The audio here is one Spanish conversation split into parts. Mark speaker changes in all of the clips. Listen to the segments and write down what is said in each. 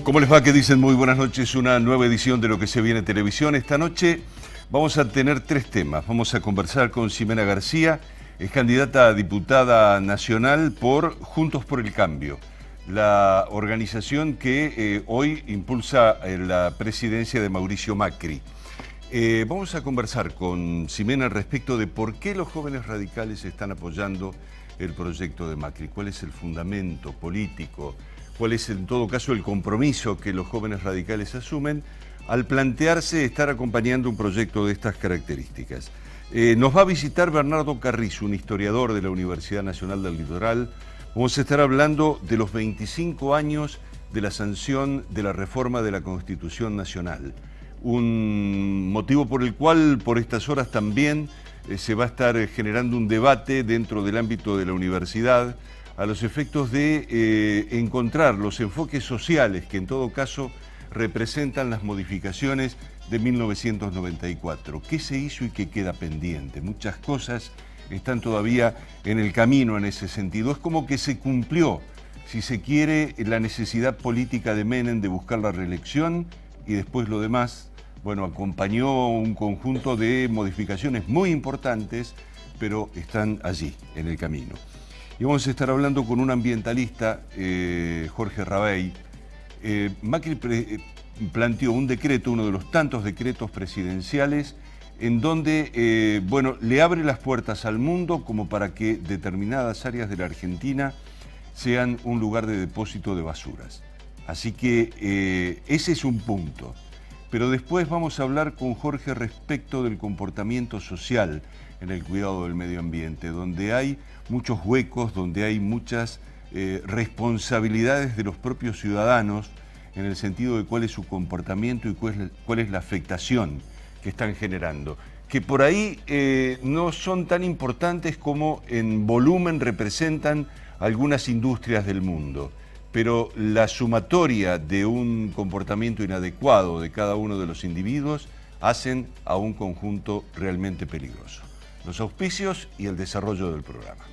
Speaker 1: ¿Cómo les va? ¿Qué dicen? Muy buenas noches. Una nueva edición de Lo que se viene en televisión. Esta noche vamos a tener tres temas. Vamos a conversar con Ximena García, es candidata a diputada nacional por Juntos por el Cambio, la organización que hoy impulsa la presidencia de Mauricio Macri. Vamos a conversar con Ximena al respecto de por qué los jóvenes radicales están apoyando el proyecto de Macri, cuál es el fundamento político, cuál es en todo caso el compromiso que los jóvenes radicales asumen al plantearse estar acompañando un proyecto de estas características. Nos va a visitar Bernardo Carrizo, un historiador de la Universidad Nacional del Litoral. Vamos a estar hablando de los 25 años de la sanción de la reforma de la Constitución Nacional. Un motivo por el cual por estas horas también se va a estar generando un debate dentro del ámbito de la universidad a los efectos de encontrar los enfoques sociales que en todo caso representan las modificaciones de 1994. ¿Qué se hizo y qué queda pendiente? Muchas cosas están todavía en el camino en ese sentido. Es como que se cumplió, si se quiere, la necesidad política de Menem de buscar la reelección y después lo demás, bueno, acompañó un conjunto de modificaciones muy importantes, pero están allí, en el camino. Y vamos a estar hablando con un ambientalista, Jorge Rabey. Macri planteó un decreto, uno de los tantos decretos presidenciales, en donde, bueno, le abre las puertas al mundo como para que determinadas áreas de la Argentina sean un lugar de depósito de basuras. Así que ese es un punto. Pero después vamos a hablar con Jorge respecto del comportamiento social en el cuidado del medio ambiente, donde hay muchos huecos, donde hay muchas responsabilidades de los propios ciudadanos en el sentido de cuál es su comportamiento y cuál es la afectación que están generando, que por ahí no son tan importantes como en volumen representan algunas industrias del mundo, pero la sumatoria de un comportamiento inadecuado de cada uno de los individuos hacen a un conjunto realmente peligroso. Los auspicios y el desarrollo del programa.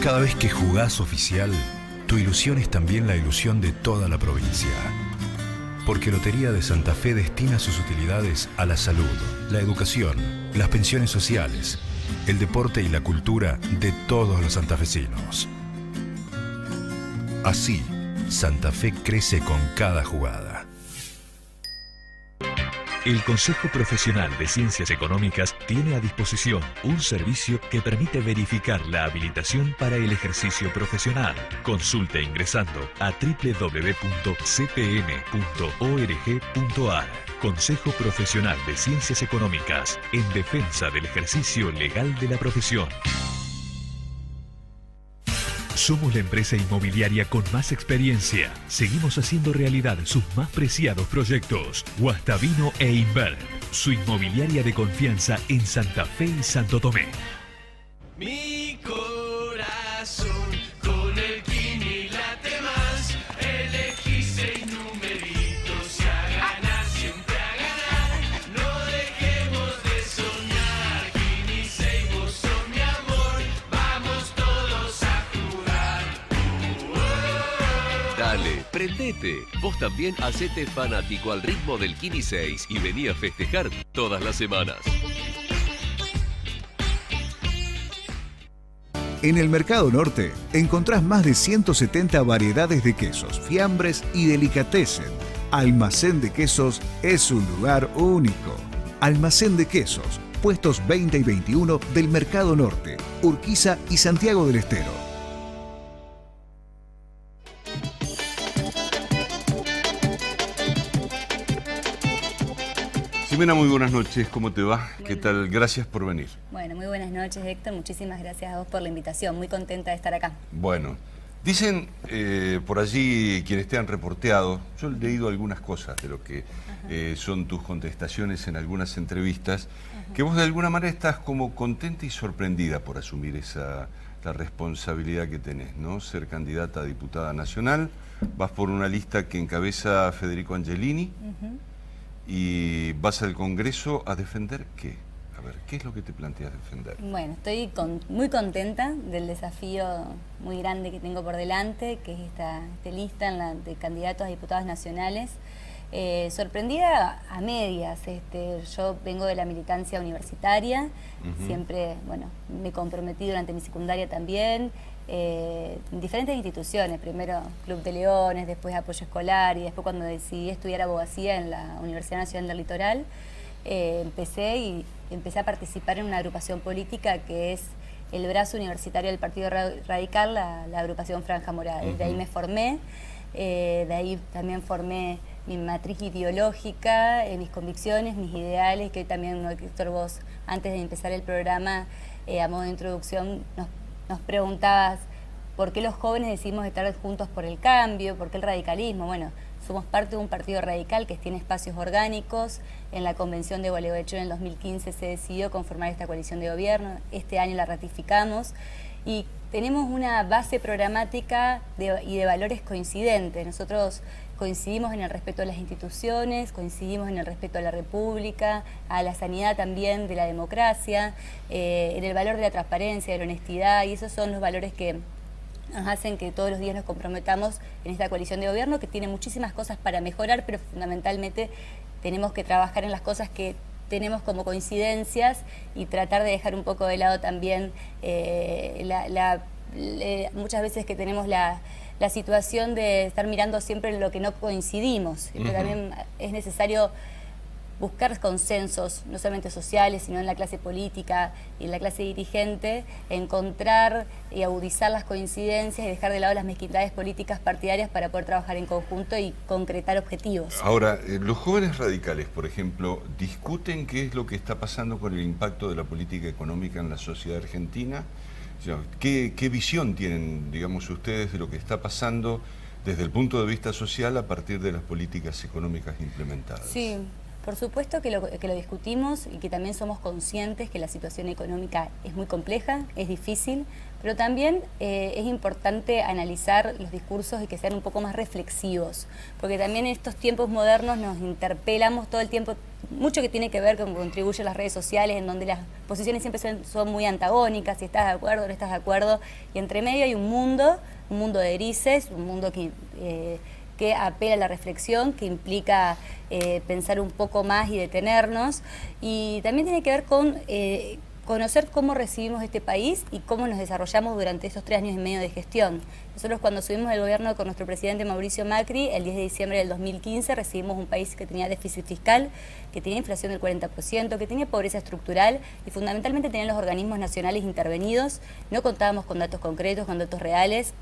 Speaker 2: Cada vez que jugás oficial, tu ilusión es también la ilusión de toda la provincia. Porque Lotería de Santa Fe destina sus utilidades a la salud, la educación, las pensiones sociales, el deporte y la cultura de todos los santafesinos. Así, Santa Fe crece con cada jugada.
Speaker 3: El Consejo Profesional de Ciencias Económicas tiene a disposición un servicio que permite verificar la habilitación para el ejercicio profesional. Consulte ingresando a www.cpn.org.ar. Consejo Profesional de Ciencias Económicas, en defensa del ejercicio legal de la profesión. Somos la empresa inmobiliaria con más experiencia. Seguimos haciendo realidad sus más preciados proyectos. Guastavino e Invert, su inmobiliaria de confianza en Santa Fe y Santo Tomé.
Speaker 4: Mi corazón con el Kini late más. Elegí 6 numeritos y a ganar, siempre a ganar. No dejemos de soñar. Kini 6, vos sos mi amor. Vamos todos a jugar.
Speaker 5: Dale, prendete. Vos también hacete fanático al ritmo del Kini 6 y vení a festejar todas las semanas.
Speaker 6: En el Mercado Norte encontrás más de 170 variedades de quesos, fiambres y delicatessen. Almacén de Quesos es un lugar único. Almacén de Quesos, puestos 20 y 21 del Mercado Norte, Urquiza y Santiago del Estero.
Speaker 1: Ximena, muy buenas noches, ¿cómo te va? ¿Qué tal? Gracias por venir.
Speaker 7: Bueno, muy buenas noches, Héctor. Muchísimas gracias a vos por la invitación. Muy contenta de estar acá.
Speaker 1: Bueno, dicen por allí quienes te han reporteado, yo he leído algunas cosas de lo que son tus contestaciones en algunas entrevistas, que vos de alguna manera estás como contenta y sorprendida por asumir la responsabilidad que tenés, ¿no? Ser candidata a diputada nacional, vas por una lista que encabeza Federico Angelini y vas al Congreso a defender ¿qué? A ver, ¿qué es lo que te planteas defender?
Speaker 7: Bueno, estoy muy contenta del desafío muy grande que tengo por delante, que es esta lista de candidatos a diputados nacionales. Sorprendida a medias, yo vengo de la militancia universitaria, siempre, bueno, me comprometí durante mi secundaria también, en diferentes instituciones, primero Club de Leones, después Apoyo Escolar y después cuando decidí estudiar abogacía en la Universidad Nacional del Litoral, empecé a participar en una agrupación política que es el brazo universitario del Partido Radical, la agrupación Franja Morada. De ahí me formé, de ahí también formé mi matriz ideológica, mis convicciones, mis ideales, que hoy también, Héctor, vos antes de empezar el programa, a modo de introducción, nos preguntabas por qué los jóvenes decidimos estar juntos por el cambio, por qué el radicalismo. Bueno, somos parte de un partido radical que tiene espacios orgánicos. En la convención de Gualeguaychú en el 2015 se decidió conformar esta coalición de gobierno, este año la ratificamos y tenemos una base programática y de valores coincidentes. Nosotros coincidimos en el respeto a las instituciones, coincidimos en el respeto a la República, a la sanidad también, de la democracia, en el valor de la transparencia, de la honestidad, y esos son los valores que nos hacen que todos los días nos comprometamos en esta coalición de gobierno, que tiene muchísimas cosas para mejorar, pero fundamentalmente tenemos que trabajar en las cosas que tenemos como coincidencias y tratar de dejar un poco de lado también muchas veces que tenemos la situación de estar mirando siempre en lo que no coincidimos. Pero también es necesario buscar consensos, no solamente sociales, sino en la clase política y en la clase dirigente, encontrar y agudizar las coincidencias y dejar de lado las mezquindades políticas partidarias para poder trabajar en conjunto y concretar objetivos.
Speaker 1: Ahora, los jóvenes radicales, por ejemplo, discuten qué es lo que está pasando con el impacto de la política económica en la sociedad argentina. O sea, ¿qué visión tienen, digamos, ustedes de lo que está pasando desde el punto de vista social a partir de las políticas económicas implementadas?
Speaker 7: Sí. Por supuesto que lo discutimos y que también somos conscientes que la situación económica es muy compleja, es difícil, pero también es importante analizar los discursos y que sean un poco más reflexivos, porque también en estos tiempos modernos nos interpelamos todo el tiempo, mucho que tiene que ver con que contribuyen las redes sociales, en donde las posiciones siempre son muy antagónicas, si estás de acuerdo o no estás de acuerdo, y entre medio hay un mundo de grises, un mundo que apela a la reflexión, que implica pensar un poco más y detenernos, y también tiene que ver con conocer cómo recibimos este país y cómo nos desarrollamos durante estos 3 años y medio de gestión. Nosotros cuando subimos el gobierno con nuestro presidente Mauricio Macri, el 10 de diciembre del 2015, recibimos un país que tenía déficit fiscal, que tenía inflación del 40%, que tenía pobreza estructural y fundamentalmente tenían los organismos nacionales intervenidos, no contábamos con datos concretos, con datos reales.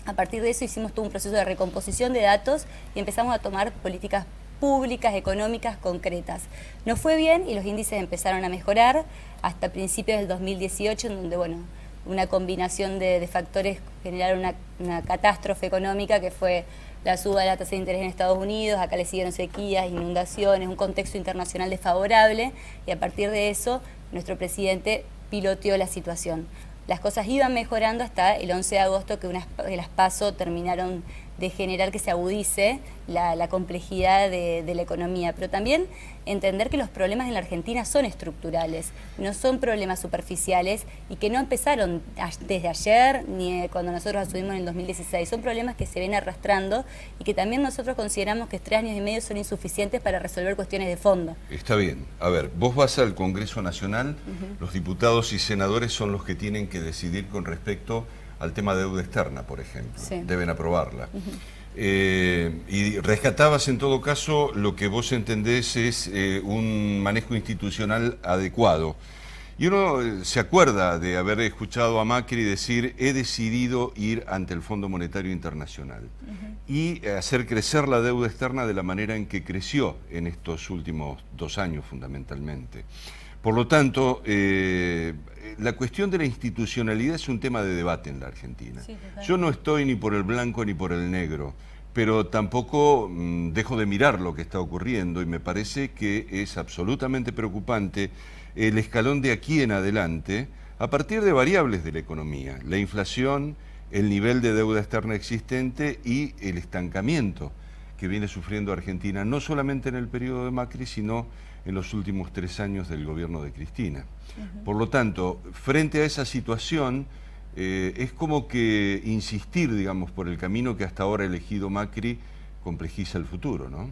Speaker 7: A partir de eso hicimos todo un proceso de recomposición de datos y empezamos a tomar políticas públicas, económicas, concretas. Nos fue bien y los índices empezaron a mejorar hasta principios del 2018, en donde, bueno, una combinación de factores generaron una catástrofe económica que fue la suba de la tasa de interés en Estados Unidos, acá le siguieron sequías, inundaciones, un contexto internacional desfavorable, y a partir de eso nuestro presidente piloteó la situación. Las cosas iban mejorando hasta el 11 de agosto, que unas de las PASO terminaron de generar que se agudice la complejidad de la economía, pero también entender que los problemas en la Argentina son estructurales, no son problemas superficiales y que no empezaron desde ayer ni cuando nosotros asumimos en el 2016, son problemas que se ven arrastrando y que también nosotros consideramos que 3 años y medio son insuficientes para resolver cuestiones de fondo.
Speaker 1: Está bien. A ver, vos vas al Congreso Nacional, los diputados y senadores son los que tienen que decidir con respecto al tema de deuda externa, por ejemplo. Sí. Deben aprobarla. Y rescatabas en todo caso lo que vos entendés es un manejo institucional adecuado. Y uno se acuerda de haber escuchado a Macri decir: he decidido ir ante el Fondo Monetario Internacional y hacer crecer la deuda externa de la manera en que creció en estos últimos 2 años fundamentalmente. Por lo tanto, la cuestión de la institucionalidad es un tema de debate en la Argentina. Sí, yo no estoy ni por el blanco ni por el negro, pero tampoco dejo de mirar lo que está ocurriendo, y me parece que es absolutamente preocupante el escalón de aquí en adelante a partir de variables de la economía: la inflación, el nivel de deuda externa existente y el estancamiento que viene sufriendo Argentina, no solamente en el periodo de Macri, sino en los últimos 3 años del gobierno de Cristina. Por lo tanto, frente a esa situación, es como que insistir, digamos, por el camino que hasta ahora ha elegido Macri complejiza el futuro, ¿no?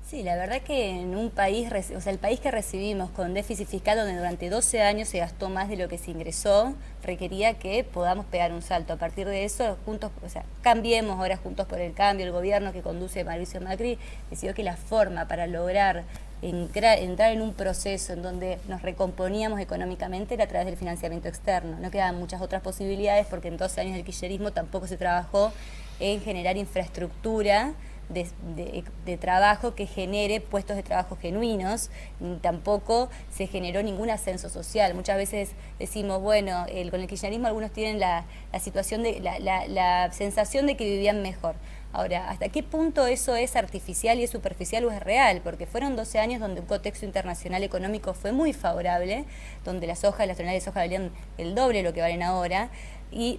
Speaker 7: Sí, la verdad que en un país, o sea, el país que recibimos con déficit fiscal donde durante 12 años se gastó más de lo que se ingresó, requería que podamos pegar un salto. A partir de eso, juntos, o sea, cambiemos ahora Juntos por el Cambio, el gobierno que conduce Mauricio Macri, decidió que la forma para lograr entrar en un proceso en donde nos recomponíamos económicamente era a través del financiamiento externo. No quedaban muchas otras posibilidades porque en 12 años del kirchnerismo tampoco se trabajó en generar infraestructura de trabajo que genere puestos de trabajo genuinos, ni tampoco se generó ningún ascenso social. Muchas veces decimos, bueno, con el kirchnerismo algunos tienen la situación de la sensación de que vivían mejor. Ahora, ¿hasta qué punto eso es artificial y es superficial o es real? Porque fueron 12 años donde un contexto internacional económico fue muy favorable, donde las toneladas de soja valían el doble de lo que valen ahora, y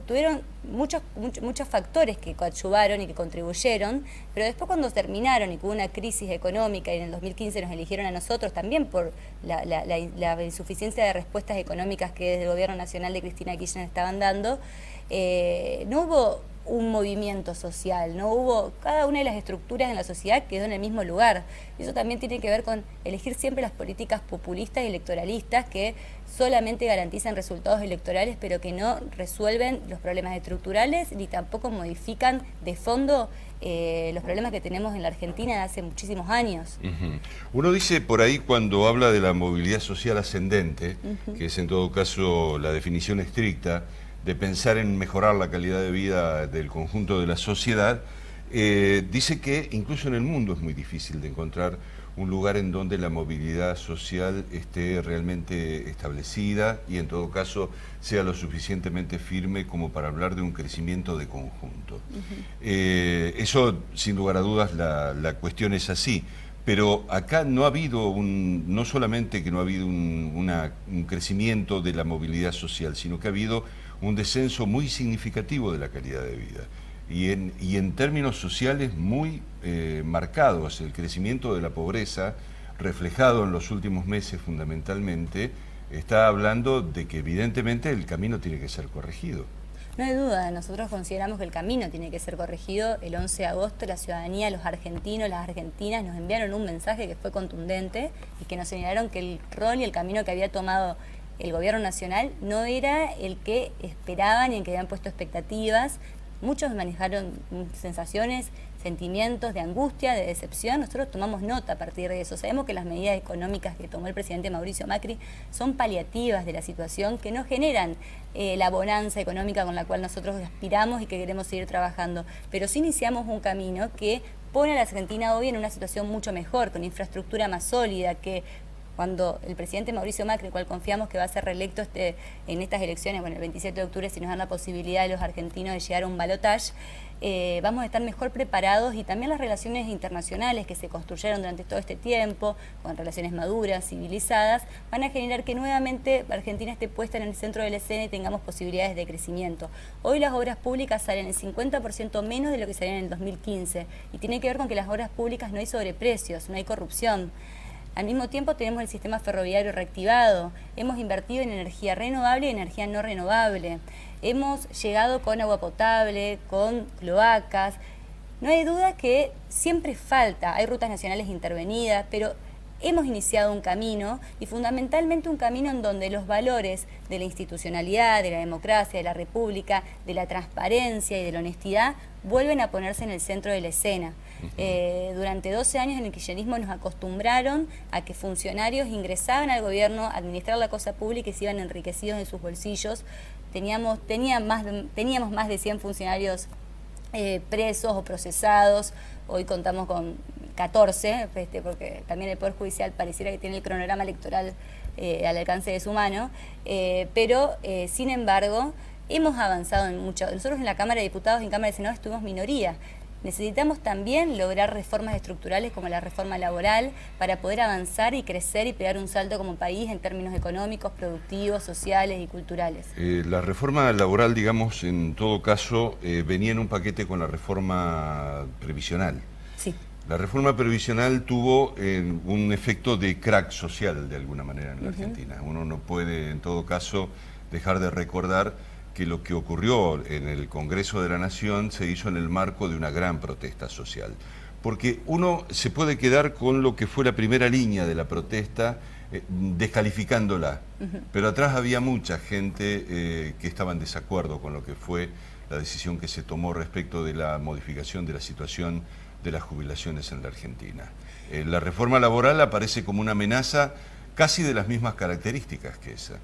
Speaker 7: tuvieron muchos factores que coadyuvaron y que contribuyeron, pero después cuando terminaron y hubo una crisis económica y en el 2015 nos eligieron a nosotros también por la insuficiencia de respuestas económicas que desde el gobierno nacional de Cristina Kirchner estaban dando, no hubo un movimiento social, no hubo, cada una de las estructuras en la sociedad quedó en el mismo lugar. Y eso también tiene que ver con elegir siempre las políticas populistas y electoralistas que solamente garantizan resultados electorales, pero que no resuelven los problemas estructurales ni tampoco modifican de fondo los problemas que tenemos en la Argentina de hace muchísimos años.
Speaker 1: Uno dice por ahí, cuando habla de la movilidad social ascendente, que es en todo caso la definición estricta de pensar en mejorar la calidad de vida del conjunto de la sociedad, dice que incluso en el mundo es muy difícil de encontrar un lugar en donde la movilidad social esté realmente establecida y en todo caso sea lo suficientemente firme como para hablar de un crecimiento de conjunto. Eso, sin lugar a dudas, la cuestión es así. Pero acá no ha habido no solamente que no ha habido un crecimiento de la movilidad social, sino que ha habido un descenso muy significativo de la calidad de vida. Y en términos sociales muy marcados. El crecimiento de la pobreza, reflejado en los últimos meses fundamentalmente, está hablando de que evidentemente el camino tiene que ser corregido.
Speaker 7: No hay duda, nosotros consideramos que el camino tiene que ser corregido. El 11 de agosto la ciudadanía, los argentinos, las argentinas nos enviaron un mensaje que fue contundente y que nos señalaron que el rol y el camino que había tomado el gobierno nacional no era el que esperaban y en que habían puesto expectativas. Muchos manejaron sensaciones, sentimientos de angustia, de decepción. Nosotros tomamos nota a partir de eso. Sabemos que las medidas económicas que tomó el presidente Mauricio Macri son paliativas de la situación, que no generan la bonanza económica con la cual nosotros aspiramos y que queremos seguir trabajando. Pero sí iniciamos un camino que pone a la Argentina hoy en una situación mucho mejor, con infraestructura más sólida, que cuando el presidente Mauricio Macri, el cual confiamos que va a ser reelecto en estas elecciones, bueno, el 27 de octubre, si nos dan la posibilidad de los argentinos de llegar a un balotaje, vamos a estar mejor preparados, y también las relaciones internacionales que se construyeron durante todo este tiempo, con relaciones maduras, civilizadas, van a generar que nuevamente Argentina esté puesta en el centro de la escena y tengamos posibilidades de crecimiento. Hoy las obras públicas salen el 50% menos de lo que salían en el 2015, y tiene que ver con que las obras públicas no hay sobreprecios, no hay corrupción. Al mismo tiempo tenemos el sistema ferroviario reactivado, hemos invertido en energía renovable y energía no renovable, hemos llegado con agua potable, con cloacas. No hay duda que siempre falta, hay rutas nacionales intervenidas, pero hemos iniciado un camino y fundamentalmente un camino en donde los valores de la institucionalidad, de la democracia, de la república, de la transparencia y de la honestidad vuelven a ponerse en el centro de la escena. Durante 12 años en el kirchnerismo nos acostumbraron a que funcionarios ingresaban al gobierno a administrar la cosa pública y se iban enriquecidos en sus bolsillos. Teníamos más de 100 funcionarios presos o procesados. Hoy contamos con 14, porque también el Poder Judicial pareciera que tiene el cronograma electoral al alcance de su mano, pero sin embargo hemos avanzado en mucho. Nosotros en la Cámara de Diputados y en Cámara de Senadores tuvimos minoría. Necesitamos también lograr reformas estructurales como la reforma laboral para poder avanzar y crecer y pegar un salto como país en términos económicos, productivos, sociales y culturales.
Speaker 1: La reforma laboral, digamos, en todo caso, venía en un paquete con la reforma previsional.
Speaker 7: Sí.
Speaker 1: La reforma previsional tuvo un efecto de crack social, de alguna manera, en la Argentina. Uno no puede, en todo caso, dejar de recordar que lo que ocurrió en el Congreso de la Nación se hizo en el marco de una gran protesta social. Porque uno se puede quedar con lo que fue la primera línea de la protesta, descalificándola, pero atrás había mucha gente que estaba en desacuerdo con lo que fue la decisión que se tomó respecto de la modificación de la situación de las jubilaciones en la Argentina. La reforma laboral aparece como una amenaza casi de las mismas características que esa.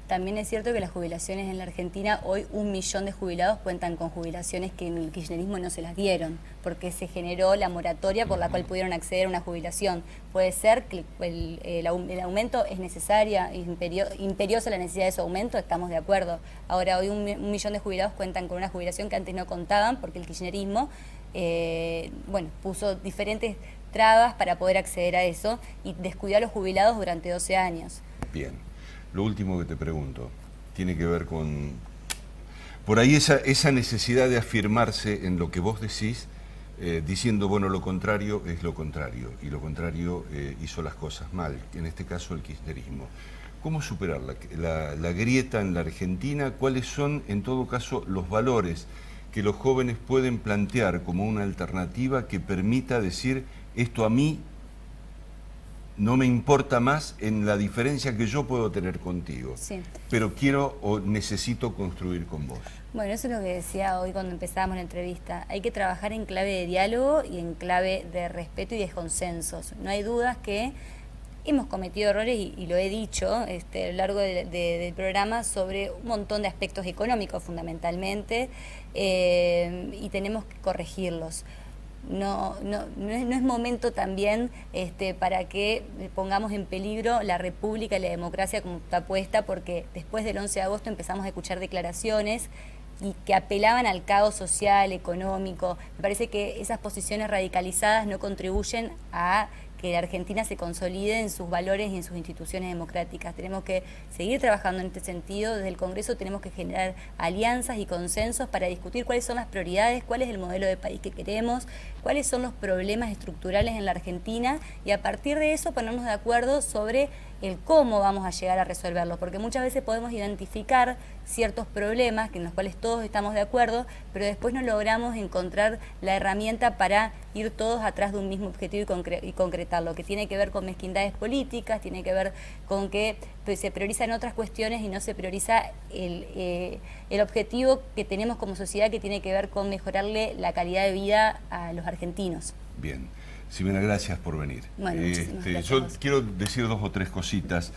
Speaker 7: También es cierto que las jubilaciones en la Argentina, hoy 1 millón de jubilados cuentan con jubilaciones que en el kirchnerismo no se las dieron, porque se generó la moratoria por la cual pudieron acceder a una jubilación. Puede ser que el aumento es necesaria, imperiosa la necesidad de ese aumento, estamos de acuerdo. Ahora hoy 1 millón de jubilados cuentan con una jubilación que antes no contaban porque el kirchnerismo puso diferentes trabas para poder acceder a eso y descuidó a los jubilados durante 12 años.
Speaker 1: Bien. Lo último que te pregunto tiene que ver con, por ahí esa necesidad de afirmarse en lo que vos decís, diciendo, bueno, lo contrario es lo contrario, y lo contrario hizo las cosas mal, en este caso el kirchnerismo. ¿Cómo superar la grieta en la Argentina? ¿Cuáles son, en todo caso, los valores que los jóvenes pueden plantear como una alternativa que permita decir, esto a mí no me importa más en la diferencia que yo puedo tener contigo, sí, pero quiero o necesito construir con vos?
Speaker 7: Bueno, eso es lo que decía hoy cuando empezábamos la entrevista. Hay que trabajar en clave de diálogo y en clave de respeto y de consensos. No hay dudas que hemos cometido errores, y lo he dicho a lo largo del programa, sobre un montón de aspectos económicos fundamentalmente, y tenemos que corregirlos. No es momento también para que pongamos en peligro la república y la democracia como está puesta, porque después del 11 de agosto empezamos a escuchar declaraciones y que apelaban al caos social, económico. Me parece que esas posiciones radicalizadas no contribuyen a que la Argentina se consolide en sus valores y en sus instituciones democráticas. Tenemos que seguir trabajando en este sentido. Desde el Congreso tenemos que generar alianzas y consensos para discutir cuáles son las prioridades, cuál es el modelo de país que queremos, cuáles son los problemas estructurales en la Argentina, y a partir de eso ponernos de acuerdo sobre el cómo vamos a llegar a resolverlos, porque muchas veces podemos identificar ciertos problemas en los cuales todos estamos de acuerdo, pero después no logramos encontrar la herramienta para ir todos atrás de un mismo objetivo y concretarlo, que tiene que ver con mezquindades políticas, tiene que ver con que se priorizan otras cuestiones y no se prioriza el objetivo que tenemos como sociedad, que tiene que ver con mejorarle la calidad de vida a los argentinos.
Speaker 1: Bien. Ximena, gracias por venir.
Speaker 7: Bueno, gracias.
Speaker 1: Yo quiero decir 2 o 3 cositas.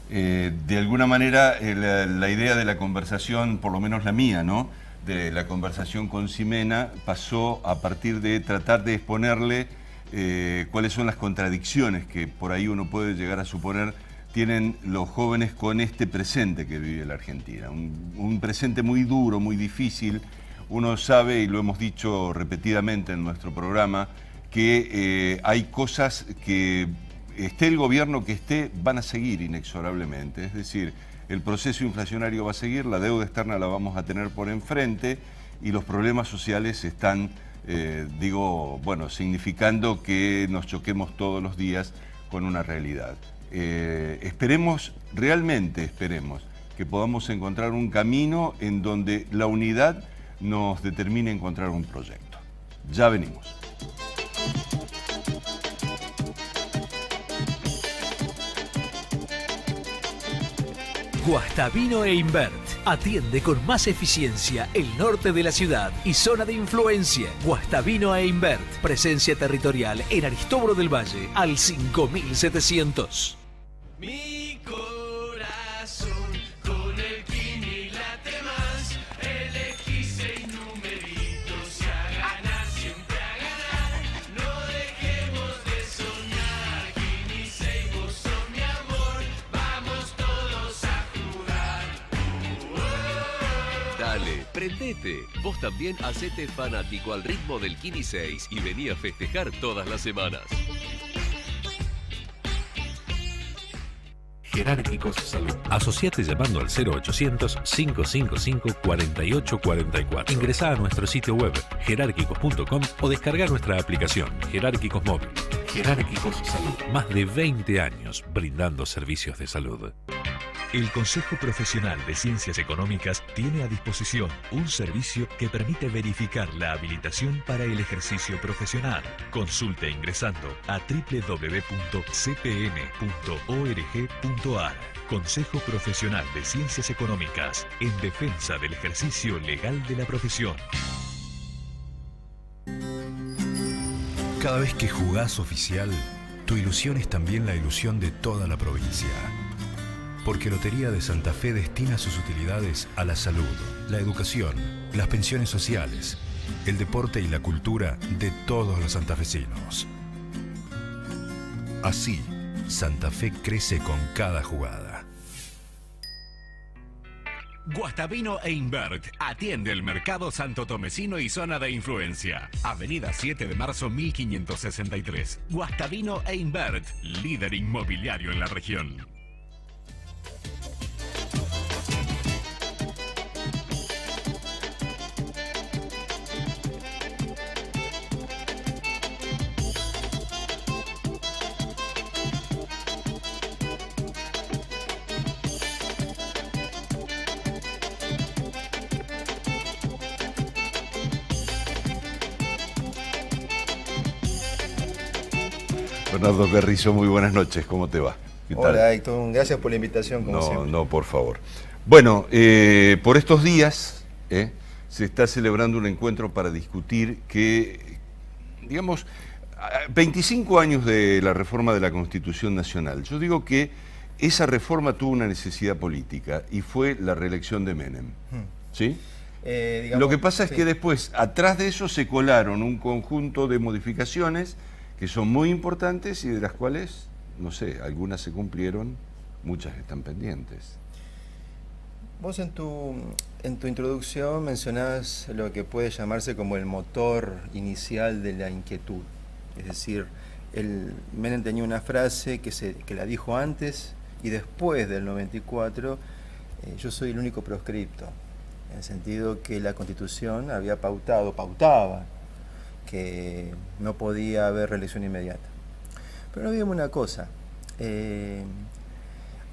Speaker 1: De alguna manera, la idea de la conversación, por lo menos la mía, ¿no?, de la conversación con Ximena, pasó a partir de tratar de exponerle cuáles son las contradicciones que por ahí uno puede llegar a suponer tienen los jóvenes con este presente que vive la Argentina. Un presente muy duro, muy difícil. Uno sabe, y lo hemos dicho repetidamente en nuestro programa, que hay cosas que, esté el gobierno que esté, van a seguir inexorablemente. Es decir, el proceso inflacionario va a seguir, la deuda externa la vamos a tener por enfrente, y los problemas sociales están, significando que nos choquemos todos los días con una realidad. Esperemos, realmente esperemos, que podamos encontrar un camino en donde la unidad nos determine encontrar un proyecto. Ya venimos.
Speaker 3: Guastavino e Invert. Atiende con más eficiencia el norte de la ciudad y zona de influencia. Guastavino e Invert. Presencia territorial en Aristóbulo del Valle al 5700.
Speaker 4: Mi corazón con el Kini late más. Elegí 6 numeritos y a ganar, siempre a ganar. No dejemos de soñar. Kini 6, vos sos mi amor. Vamos todos a jugar.
Speaker 5: Dale, prendete. Vos también hacete fanático al ritmo del Kini 6 y vení a festejar todas las semanas.
Speaker 2: Jerárquicos Salud. Asociate llamando al 0800-555-4844. Ingresá a nuestro sitio web jerárquicos.com o descarga nuestra aplicación Jerárquicos Móvil. Jerárquicos Salud. Más de 20 años brindando servicios de salud.
Speaker 3: El Consejo Profesional de Ciencias Económicas tiene a disposición un servicio que permite verificar la habilitación para el ejercicio profesional. Consulte ingresando a www.cpn.org.ar. Consejo Profesional de Ciencias Económicas, en defensa del ejercicio legal de la profesión.
Speaker 2: Cada vez que jugás oficial, tu ilusión es también la ilusión de toda la provincia. Porque Lotería de Santa Fe destina sus utilidades a la salud, la educación, las pensiones sociales, el deporte y la cultura de todos los santafesinos. Así, Santa Fe crece con cada jugada.
Speaker 8: Guastavino e Invert atiende el mercado santotomecino y zona de influencia. Avenida 7 de marzo 1563. Guastavino e Invert, líder inmobiliario en la región.
Speaker 1: Bernardo Carrizo, muy buenas noches, ¿cómo te va? ¿Qué tal?
Speaker 9: Hola Héctor, gracias por la invitación, como siempre.
Speaker 1: No, por favor. Bueno, por estos días se está celebrando un encuentro para discutir que, digamos, 25 años de la reforma de la Constitución Nacional. Yo digo que esa reforma tuvo una necesidad política y fue la reelección de Menem. ¿Sí?
Speaker 9: Digamos,
Speaker 1: lo que pasa es
Speaker 9: sí,
Speaker 1: que después, atrás de eso, se colaron un conjunto de modificaciones que son muy importantes y de las cuales, no sé, algunas se cumplieron, muchas están pendientes.
Speaker 9: Vos en tu introducción mencionabas lo que puede llamarse como el motor inicial de la inquietud. Es decir, Menem tenía una frase que la dijo antes y después del 94, yo soy el único proscripto, en el sentido que la Constitución había pautaba que no podía haber reelección inmediata. Pero no olvidemos una cosa,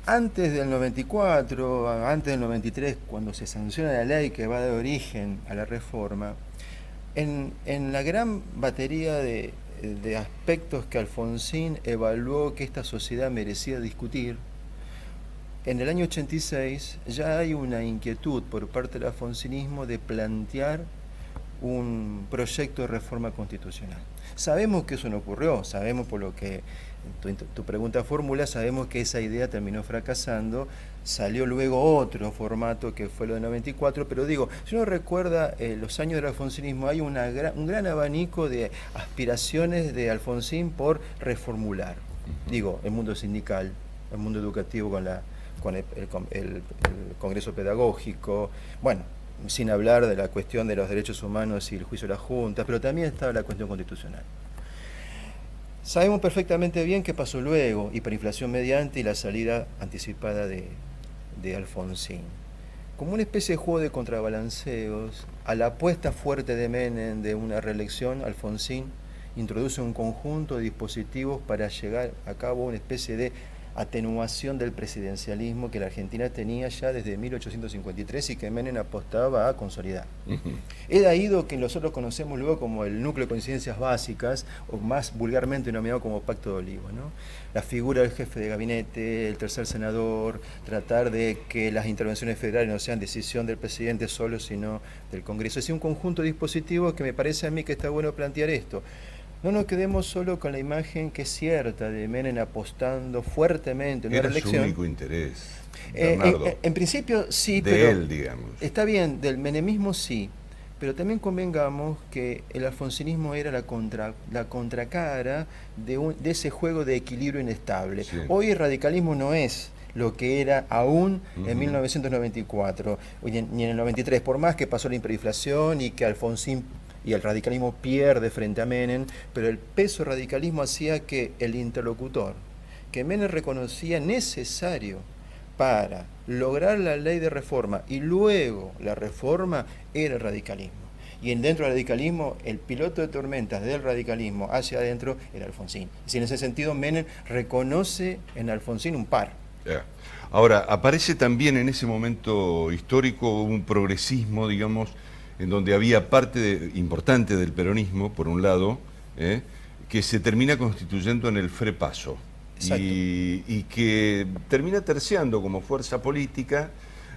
Speaker 9: antes del 94, antes del 93, cuando se sanciona la ley que va a dar origen a la reforma, en la gran batería de aspectos que Alfonsín evaluó que esta sociedad merecía discutir, en el año 86 ya hay una inquietud por parte del alfonsinismo de plantear un proyecto de reforma constitucional. Sabemos que eso no ocurrió, sabemos por lo que tu pregunta formula, sabemos que esa idea terminó fracasando, salió luego otro formato que fue lo de 94, pero digo, si uno recuerda los años del alfonsinismo, hay un gran abanico de aspiraciones de Alfonsín por reformular. Digo, el mundo sindical, el mundo educativo con el Congreso Pedagógico, bueno, sin hablar de la cuestión de los derechos humanos y el juicio de las juntas, pero también estaba la cuestión constitucional. Sabemos perfectamente bien qué pasó luego, hiperinflación mediante y la salida anticipada de Alfonsín. Como una especie de juego de contrabalanceos, a la apuesta fuerte de Menem de una reelección, Alfonsín introduce un conjunto de dispositivos para llegar a cabo una especie de atenuación del presidencialismo que la Argentina tenía ya desde 1853 y que Menem apostaba a consolidar. He ahí lo que nosotros conocemos luego como el núcleo de coincidencias básicas, o más vulgarmente denominado como Pacto de Olivos, ¿no? La figura del jefe de gabinete, el tercer senador, tratar de que las intervenciones federales no sean decisión del presidente solo, sino del Congreso. Es un conjunto de dispositivos que me parece a mí que está bueno plantear esto. No nos quedemos solo con la imagen que es cierta de Menem apostando fuertemente en una reelección.
Speaker 1: Era su único interés, Bernardo.
Speaker 9: En principio sí,
Speaker 1: de
Speaker 9: pero
Speaker 1: él, digamos.
Speaker 9: Está bien, del menemismo sí, pero también convengamos que el alfonsinismo era la contracara de ese juego de equilibrio inestable.
Speaker 1: Sí.
Speaker 9: Hoy el radicalismo no es lo que era aún en 1994 ni en el 93, por más que pasó la hiperinflación y que Alfonsín y el radicalismo pierde frente a Menem, pero el peso radicalismo hacía que el interlocutor, que Menem reconocía necesario para lograr la ley de reforma y luego la reforma, era el radicalismo. Y dentro del radicalismo, el piloto de tormentas del radicalismo hacia adentro era Alfonsín. Y en ese sentido, Menem reconoce en Alfonsín un par.
Speaker 1: Ahora, aparece también en ese momento histórico un progresismo, digamos, en donde había parte importante del peronismo, por un lado, que se termina constituyendo en el Frepaso y que termina terciando como fuerza política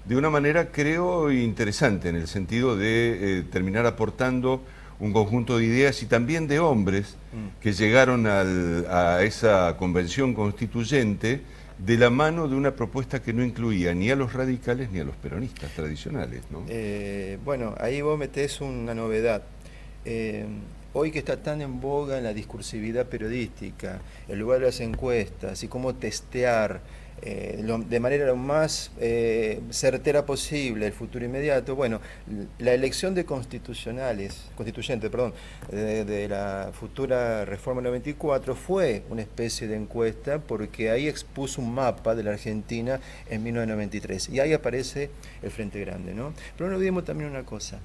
Speaker 1: de una manera, creo, interesante, en el sentido de terminar aportando un conjunto de ideas y también de hombres que llegaron a esa convención constituyente de la mano de una propuesta que no incluía ni a los radicales ni a los peronistas tradicionales, ¿no?
Speaker 9: Bueno, ahí vos metés una novedad. Hoy que está tan en boga en la discursividad periodística, el lugar de las encuestas y cómo testear de manera lo más certera posible el futuro inmediato, bueno, la elección de constituyente, de la futura reforma 94 fue una especie de encuesta porque ahí expuso un mapa de la Argentina en 1993 y ahí aparece el Frente Grande, ¿no? Pero no olvidemos también una cosa.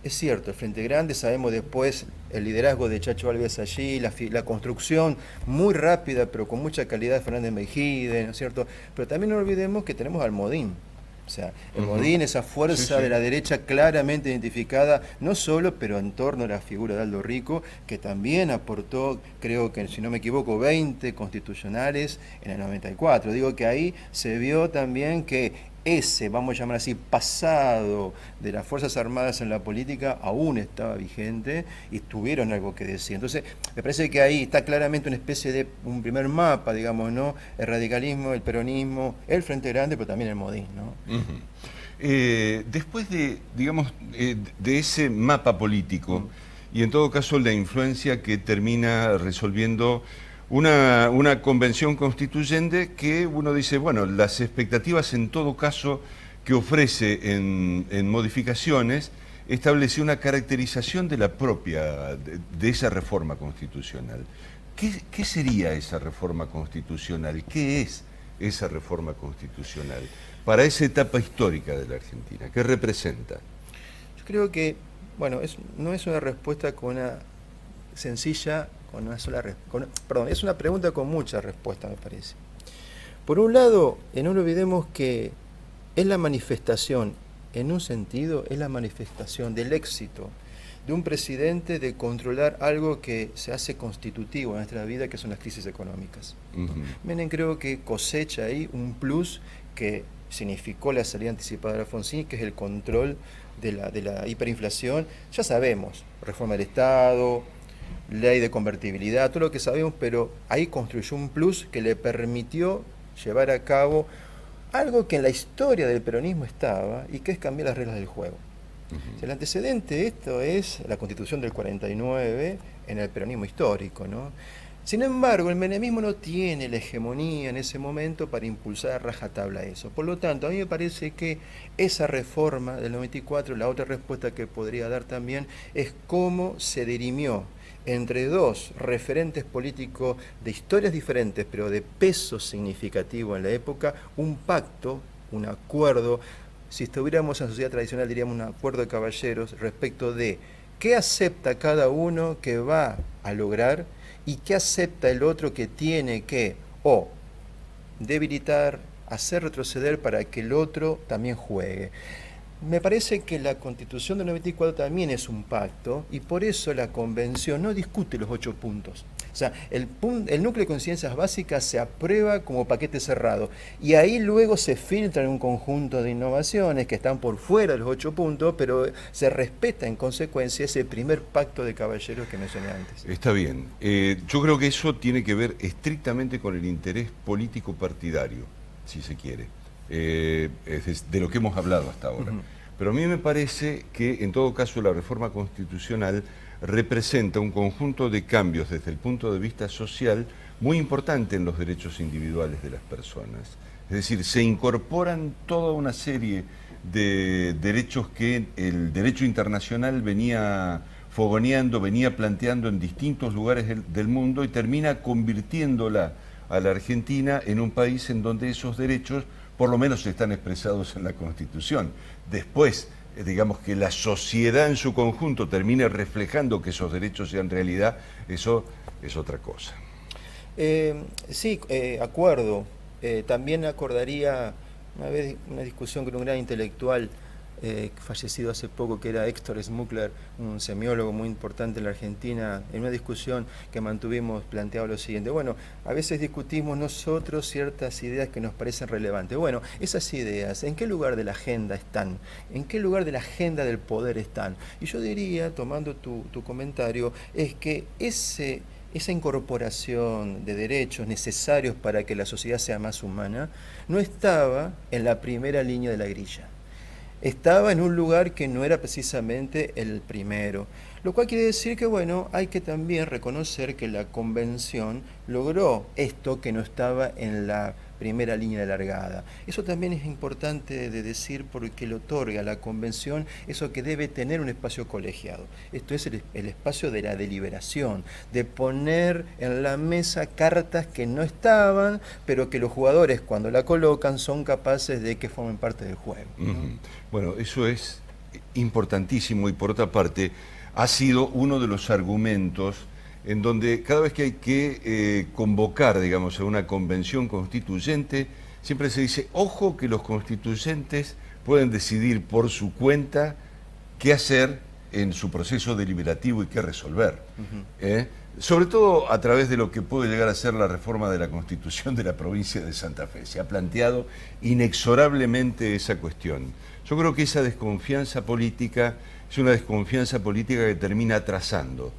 Speaker 9: Es cierto, el Frente Grande, sabemos después el liderazgo de Chacho Álvarez allí, la construcción muy rápida pero con mucha calidad de Fernández Mejide, ¿no es cierto? Pero también no olvidemos que tenemos al Modín. O sea, el Modín, esa fuerza de la derecha claramente identificada, no solo, pero en torno a la figura de Aldo Rico, que también aportó, creo que si no me equivoco, 20 constitucionales en el 94. Digo que ahí se vio también que ese, vamos a llamar así, pasado de las Fuerzas Armadas en la política aún estaba vigente y tuvieron algo que decir. Entonces, me parece que ahí está claramente una especie de un primer mapa, digamos, ¿no? El radicalismo, el peronismo, el Frente Grande, pero también el Modín, ¿no?
Speaker 1: Después de, digamos, de ese mapa político, y en todo caso la influencia que termina resolviendo una convención constituyente que uno dice, bueno, las expectativas en todo caso que ofrece en modificaciones establece una caracterización de la propia, de esa reforma constitucional. ¿Qué sería esa reforma constitucional? ¿Qué es esa reforma constitucional para esa etapa histórica de la Argentina? ¿Qué representa?
Speaker 9: Yo creo que, bueno, no es una respuesta con una sencilla, con una sola perdón, es una pregunta con muchas respuestas, me parece. Por un lado, no olvidemos que es la manifestación, en un sentido, es la manifestación del éxito de un presidente de controlar algo que se hace constitutivo en nuestra vida, que son las crisis económicas. Menem creo que cosecha ahí un plus que significó la salida anticipada de Alfonsín, que es el control de la hiperinflación. Ya sabemos, reforma del Estado, ley de convertibilidad, todo lo que sabemos, pero ahí construyó un plus que le permitió llevar a cabo algo que en la historia del peronismo estaba y que es cambiar las reglas del juego. El antecedente de esto es la Constitución del 49 en el peronismo histórico, ¿no? Sin embargo, el menemismo no tiene la hegemonía en ese momento para impulsar a rajatabla eso. Por lo tanto, a mí me parece que esa reforma del 94, la otra respuesta que podría dar también, es cómo se dirimió entre dos referentes políticos de historias diferentes, pero de peso significativo en la época, un pacto, un acuerdo. Si estuviéramos en sociedad tradicional diríamos un acuerdo de caballeros respecto de qué acepta cada uno que va a lograr y qué acepta el otro que tiene que o debilitar, hacer retroceder para que el otro también juegue. Me parece que la Constitución del 94 también es un pacto y por eso la Convención no discute los 8 puntos. O sea, el núcleo de conciencias básicas se aprueba como paquete cerrado y ahí luego se filtran un conjunto de innovaciones que están por fuera de los 8 puntos, pero se respeta en consecuencia ese primer pacto de caballeros que mencioné antes.
Speaker 1: Está bien. Yo creo que eso tiene que ver estrictamente con el interés político partidario, si se quiere. De lo que hemos hablado hasta ahora. Pero a mí me parece que en todo caso la reforma constitucional representa un conjunto de cambios desde el punto de vista social muy importante en los derechos individuales de las personas. Es decir, se incorporan toda una serie de derechos que el derecho internacional venía fogoneando, venía planteando en distintos lugares del mundo y termina convirtiéndola a la Argentina en un país en donde esos derechos por lo menos están expresados en la Constitución. Después, digamos que la sociedad en su conjunto termine reflejando que esos derechos sean realidad, eso es otra cosa.
Speaker 9: Sí, acuerdo. También acordaría una vez una discusión con un gran intelectual fallecido hace poco, que era Héctor Smuckler, un semiólogo muy importante en la Argentina. En una discusión que mantuvimos planteaba lo siguiente: bueno, a veces discutimos nosotros ciertas ideas que nos parecen relevantes. Bueno, esas ideas, ¿en qué lugar de la agenda están? ¿En qué lugar de la agenda del poder están? Y yo diría, tomando tu comentario, es que esa incorporación de derechos necesarios para que la sociedad sea más humana no estaba en la primera línea de la grilla. Estaba en un lugar que no era precisamente el primero. Lo cual quiere decir que, bueno, hay que también reconocer que la Convención logró esto que no estaba en la primera línea de largada. Eso también es importante de decir porque le otorga a la Convención eso que debe tener un espacio colegiado. Esto es el espacio de la deliberación, de poner en la mesa cartas que no estaban, pero que los jugadores cuando la colocan son capaces de que formen parte del juego, ¿no?
Speaker 1: Bueno, eso es importantísimo y por otra parte ha sido uno de los argumentos en donde cada vez que hay que convocar, digamos, a una convención constituyente, siempre se dice, ojo que los constituyentes pueden decidir por su cuenta qué hacer en su proceso deliberativo y qué resolver. Sobre todo a través de lo que puede llegar a ser la reforma de la Constitución de la provincia de Santa Fe. Se ha planteado inexorablemente esa cuestión. Yo creo que esa desconfianza política es una desconfianza política que termina atrasando,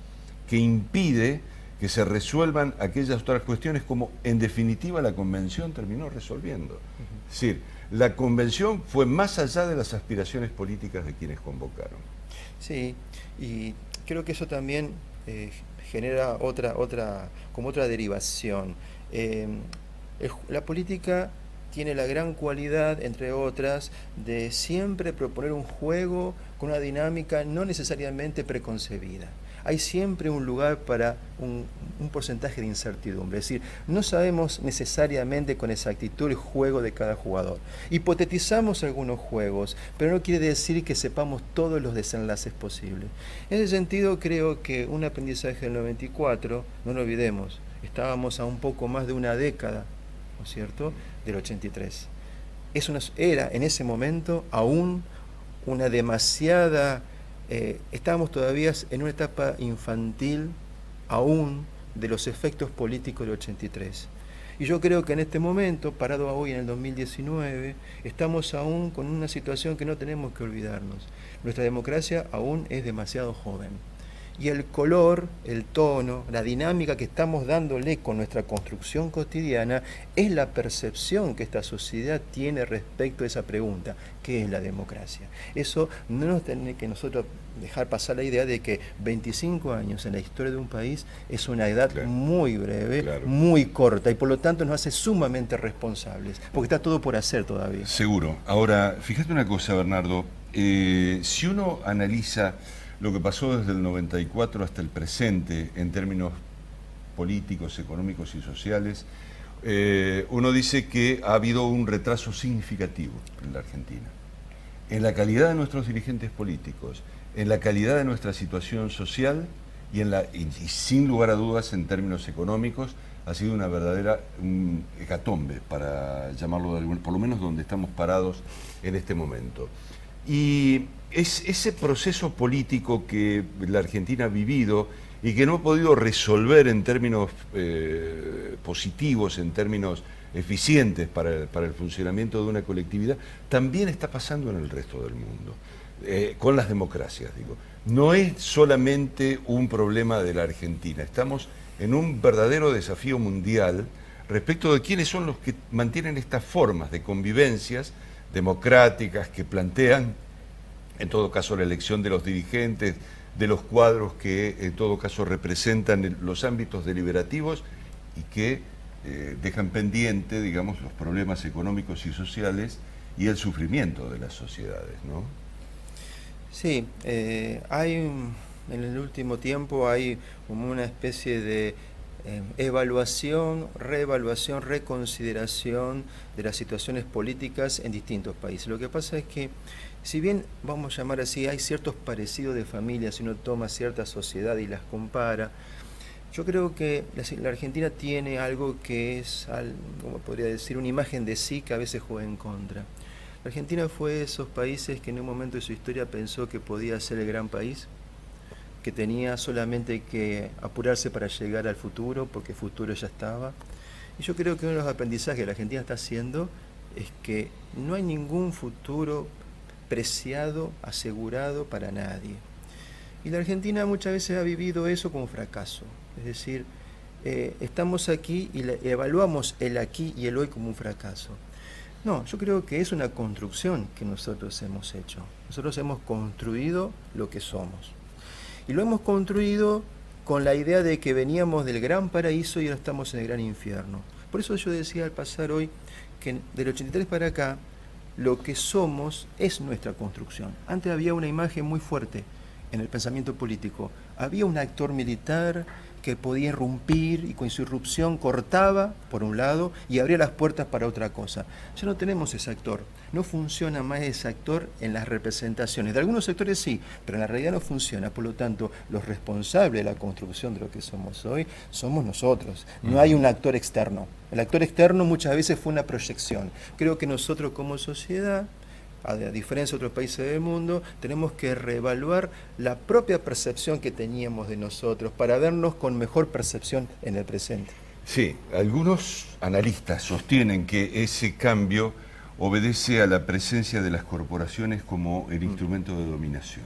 Speaker 1: que impide que se resuelvan aquellas otras cuestiones como en definitiva la Convención terminó resolviendo. Es decir, la Convención fue más allá de las aspiraciones políticas de quienes convocaron.
Speaker 9: Sí, y creo que eso también genera otra derivación. La política tiene la gran cualidad, entre otras, de siempre proponer un juego con una dinámica no necesariamente preconcebida. Hay siempre un lugar para un porcentaje de incertidumbre, es decir, no sabemos necesariamente con exactitud el juego de cada jugador. Hipotetizamos algunos juegos, pero no quiere decir que sepamos todos los desenlaces posibles. En ese sentido, creo que un aprendizaje del 94, no lo olvidemos, estábamos a un poco más de una década, ¿no es cierto?, del 83. Era en ese momento aún una demasiada... estábamos todavía en una etapa infantil aún de los efectos políticos del 83. Y yo creo que en este momento, parado hoy en el 2019, estamos aún con una situación que no tenemos que olvidarnos. Nuestra democracia aún es demasiado joven. Y el color, el tono, la dinámica que estamos dándole con nuestra construcción cotidiana es la percepción que esta sociedad tiene respecto a esa pregunta, ¿qué es la democracia? Eso no nos tiene que nosotros dejar pasar la idea de que 25 años en la historia de un país es una edad muy breve, muy corta, y por lo tanto nos hace sumamente responsables, porque está todo por hacer todavía.
Speaker 1: Seguro. Ahora, fíjate una cosa, Bernardo, si uno analiza lo que pasó desde el 94 hasta el presente en términos políticos, económicos y sociales, uno dice que ha habido un retraso significativo en la Argentina. En la calidad de nuestros dirigentes políticos, en la calidad de nuestra situación social y sin lugar a dudas en términos económicos, ha sido una verdadera hecatombe, para llamarlo de algún, por lo menos donde estamos parados en este momento. Y es ese proceso político que la Argentina ha vivido y que no ha podido resolver en términos positivos, en términos eficientes para el funcionamiento de una colectividad, también está pasando en el resto del mundo, con las democracias, digo. No es solamente un problema de la Argentina, estamos en un verdadero desafío mundial respecto de quiénes son los que mantienen estas formas de convivencias democráticas que plantean, en todo caso, la elección de los dirigentes, de los cuadros que en todo caso representan los ámbitos deliberativos y que dejan pendiente, digamos, los problemas económicos y sociales y el sufrimiento de las sociedades, ¿no?
Speaker 9: Sí, en el último tiempo hay como una especie de evaluación, reevaluación, reconsideración de las situaciones políticas en distintos países. Lo que pasa es que, si bien, vamos a llamar así, hay ciertos parecidos de familias, si uno toma cierta sociedad y las compara, yo creo que la Argentina tiene algo que es, como podría decir, una imagen de sí que a veces juega en contra. La Argentina fue de esos países que en un momento de su historia pensó que podía ser el gran país, que tenía solamente que apurarse para llegar al futuro, porque el futuro ya estaba. Y yo creo que uno de los aprendizajes que la Argentina está haciendo es que no hay ningún futuro preciado, asegurado para nadie. Y la Argentina muchas veces ha vivido eso como fracaso. Es decir, estamos aquí y evaluamos el aquí y el hoy como un fracaso. No, yo creo que es una construcción que nosotros hemos hecho. Nosotros hemos construido lo que somos. Y lo hemos construido con la idea de que veníamos del gran paraíso y ahora estamos en el gran infierno. Por eso yo decía al pasar hoy que del 83 para acá, lo que somos es nuestra construcción. Antes había una imagen muy fuerte en el pensamiento político. Había un actor militar que podía irrumpir y con su irrupción cortaba, por un lado, y abría las puertas para otra cosa. Ya no tenemos ese actor. No funciona más ese actor en las representaciones. De algunos sectores sí, pero en la realidad no funciona. Por lo tanto, los responsables de la construcción de lo que somos hoy somos nosotros. No hay un actor externo. El actor externo muchas veces fue una proyección. Creo que nosotros como sociedad, a diferencia de otros países del mundo, tenemos que reevaluar la propia percepción que teníamos de nosotros para vernos con mejor percepción en el presente.
Speaker 1: Sí, algunos analistas sostienen que ese cambio obedece a la presencia de las corporaciones como el instrumento de dominación.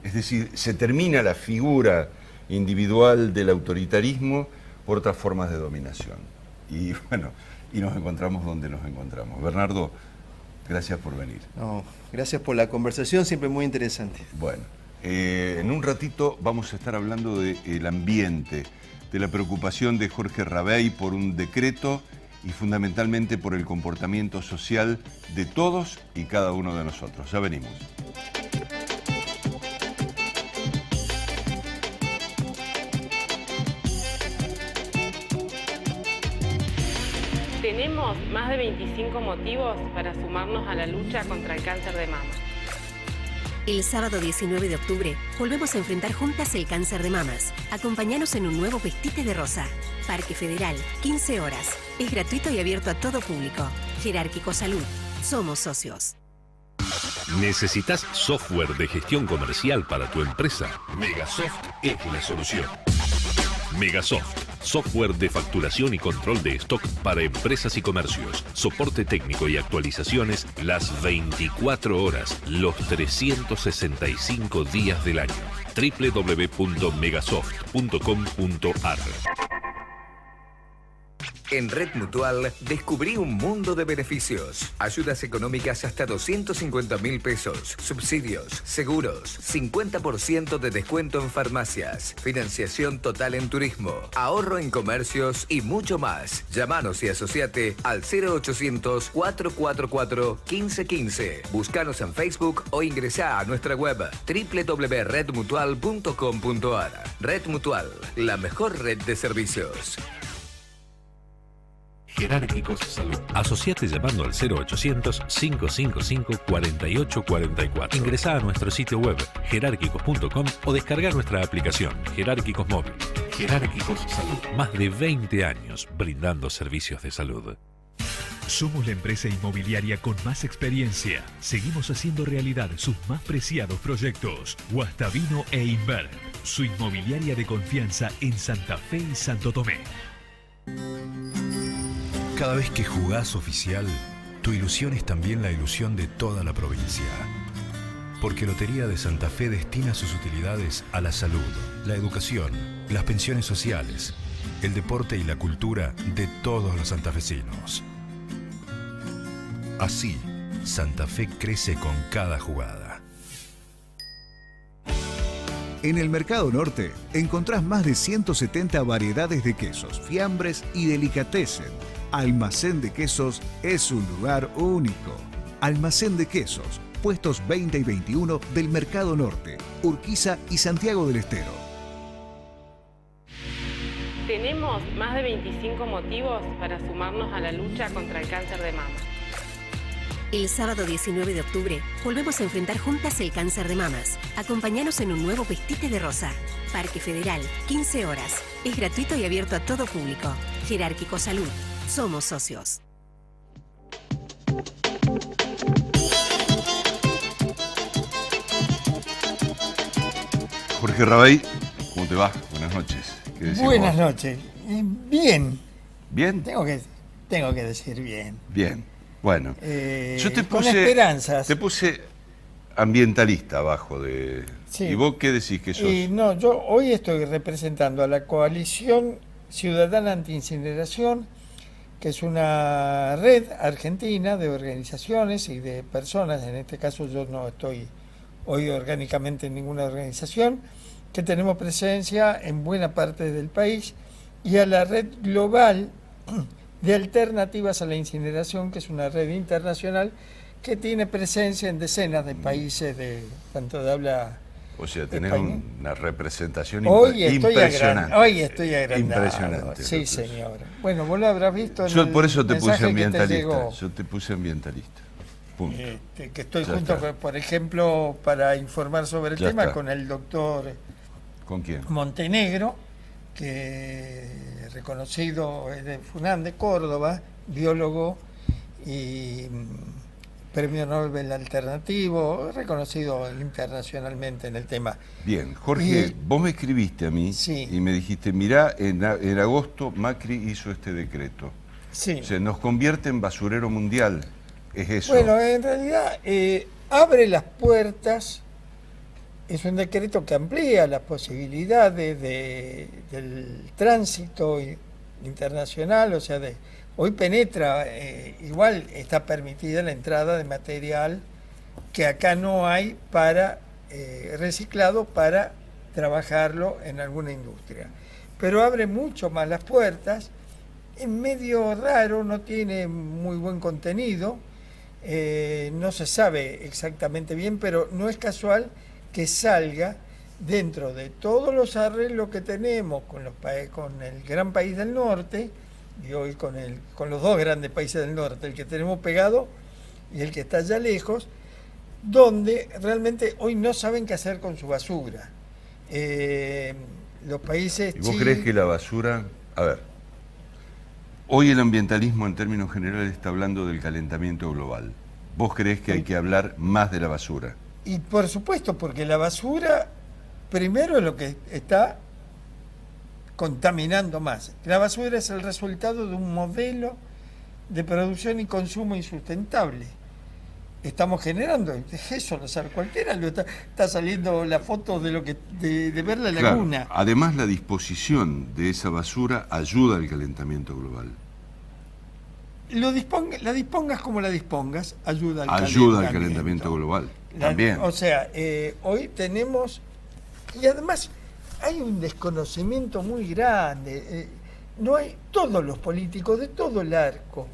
Speaker 1: Es decir, se termina la figura individual del autoritarismo por otras formas de dominación. Y bueno, y nos encontramos donde nos encontramos. Bernardo, gracias por venir.
Speaker 9: No, gracias por la conversación, siempre muy interesante.
Speaker 1: Bueno, en un ratito vamos a estar hablando del ambiente, de la preocupación de Jorge Rabey por un decreto y fundamentalmente por el comportamiento social de todos y cada uno de nosotros. Ya venimos.
Speaker 10: Tenemos más de 25 motivos para sumarnos a la lucha contra el cáncer de mama.
Speaker 11: El sábado 19 de octubre volvemos a enfrentar juntas el cáncer de mamas. Acompáñanos en un nuevo Vestite de Rosa. Parque Federal, 15 horas. Es gratuito y abierto a todo público. Jerárquico Salud. Somos socios.
Speaker 2: ¿Necesitas software de gestión comercial para tu empresa? Megasoft es la solución. Megasoft, software de facturación y control de stock para empresas y comercios, soporte técnico y actualizaciones las 24 horas, los 365 días del año. www.megasoft.com.ar.
Speaker 12: En Red Mutual descubrí un mundo de beneficios. Ayudas económicas hasta 250.000 pesos. Subsidios, seguros, 50% de descuento en farmacias. Financiación total en turismo. Ahorro en comercios y mucho más. Llámanos y asociate al 0800-444-1515. Búscanos en Facebook o ingresá a nuestra web www.redmutual.com.ar. Red Mutual, la mejor red de servicios.
Speaker 2: Jerárquicos Salud. Asociate llamando al 0800-555-4844. Ingresá a nuestro sitio web jerárquicos.com o descarga nuestra aplicación Jerárquicos Móvil.
Speaker 3: Jerárquicos Salud. Más de 20 años brindando servicios de salud. Somos la empresa inmobiliaria con más experiencia. Seguimos haciendo realidad sus más preciados proyectos. Guastavino e Invert, su inmobiliaria de confianza en Santa Fe y Santo Tomé.
Speaker 2: Cada vez que jugás oficial, tu ilusión es también la ilusión de toda la provincia. Porque Lotería de Santa Fe destina sus utilidades a la salud, la educación, las pensiones sociales, el deporte y la cultura de todos los santafesinos. Así, Santa Fe crece con cada jugada.
Speaker 6: En el Mercado Norte encontrás más de 170 variedades de quesos, fiambres y delicatessen. Almacén de Quesos es un lugar único. Almacén de Quesos, puestos 20 y 21 del Mercado Norte, Urquiza y Santiago del Estero.
Speaker 10: Tenemos más de 25 motivos para sumarnos a la lucha contra el cáncer de mama.
Speaker 11: El sábado 19 de octubre volvemos a enfrentar juntas el cáncer de mamas. Acompáñanos en un nuevo Vestite de Rosa. Parque Federal, 15 horas. Es gratuito y abierto a todo público. Jerárquico Salud. Somos socios.
Speaker 1: Jorge Rabay, ¿cómo te va? Buenas noches. ¿Qué decís
Speaker 13: Buenas
Speaker 1: vos?
Speaker 13: noches. Bien.
Speaker 1: ¿Bien?
Speaker 13: Tengo que decir bien.
Speaker 1: Bien. Bueno, yo te
Speaker 13: con
Speaker 1: puse,
Speaker 13: esperanzas.
Speaker 1: Te puse ambientalista abajo de...
Speaker 13: Sí.
Speaker 1: ¿Y vos qué decís que sos?
Speaker 13: Y no, yo hoy estoy representando a la Coalición Ciudadana Anti-Incineración, que es una red argentina de organizaciones y de personas. En este caso yo no estoy hoy orgánicamente en ninguna organización, que tenemos presencia en buena parte del país, y a la red global de alternativas a la incineración, que es una red internacional que tiene presencia en decenas de países de tanto de habla.
Speaker 1: O sea, tenés una representación
Speaker 13: hoy
Speaker 1: impresionante.
Speaker 13: Hoy estoy agrandado.
Speaker 1: Impresionante.
Speaker 13: Sí, señor. Bueno, vos lo habrás visto en
Speaker 1: yo por eso te
Speaker 13: mensaje
Speaker 1: puse ambientalista.
Speaker 13: llegó.
Speaker 1: Yo te puse ambientalista. Punto.
Speaker 13: Que estoy
Speaker 1: Ya
Speaker 13: junto,
Speaker 1: está.
Speaker 13: por ejemplo, para informar sobre el
Speaker 1: Ya
Speaker 13: tema
Speaker 1: está.
Speaker 13: con el doctor
Speaker 1: ¿Con quién?
Speaker 13: Montenegro, que es reconocido, es de FUNAM de Córdoba, biólogo y premio Nobel alternativo, reconocido internacionalmente en el tema.
Speaker 1: Bien, Jorge,
Speaker 13: Y-
Speaker 1: vos me escribiste a mí
Speaker 13: Sí.
Speaker 1: y me dijiste, mirá, en agosto Macri hizo este decreto.
Speaker 13: Sí.
Speaker 1: O sea, nos convierte en basurero mundial. Es eso.
Speaker 13: Bueno, en realidad abre las puertas, es un decreto que amplía las posibilidades del tránsito internacional, o sea, hoy penetra, igual está permitida la entrada de material que acá no hay para reciclado para trabajarlo en alguna industria. Pero abre mucho más las puertas, es medio raro, no tiene muy buen contenido, no se sabe exactamente bien, pero no es casual que salga dentro de todos los arreglos que tenemos con el gran país del norte, y hoy con los dos grandes países del norte, el que tenemos pegado y el que está allá lejos, donde realmente hoy no saben qué hacer con su basura. Los países...
Speaker 1: ¿Y vos crees que la basura... A ver, hoy el ambientalismo en términos generales está hablando del calentamiento global. ¿Vos creés que hay que hablar más de la basura?
Speaker 13: Y por supuesto, porque la basura, primero es lo que está contaminando más. La basura es el resultado de un modelo de producción y consumo insustentable. Estamos generando, eso lo sabe cualquiera, está saliendo la foto de lo que de ver la laguna.
Speaker 1: Claro, además la disposición de esa basura ayuda al calentamiento global.
Speaker 13: La dispongas como la dispongas, ayuda
Speaker 1: al calentamiento global. También.
Speaker 13: O sea, hoy tenemos, y además hay un desconocimiento muy grande. No hay, todos los políticos de todo el arco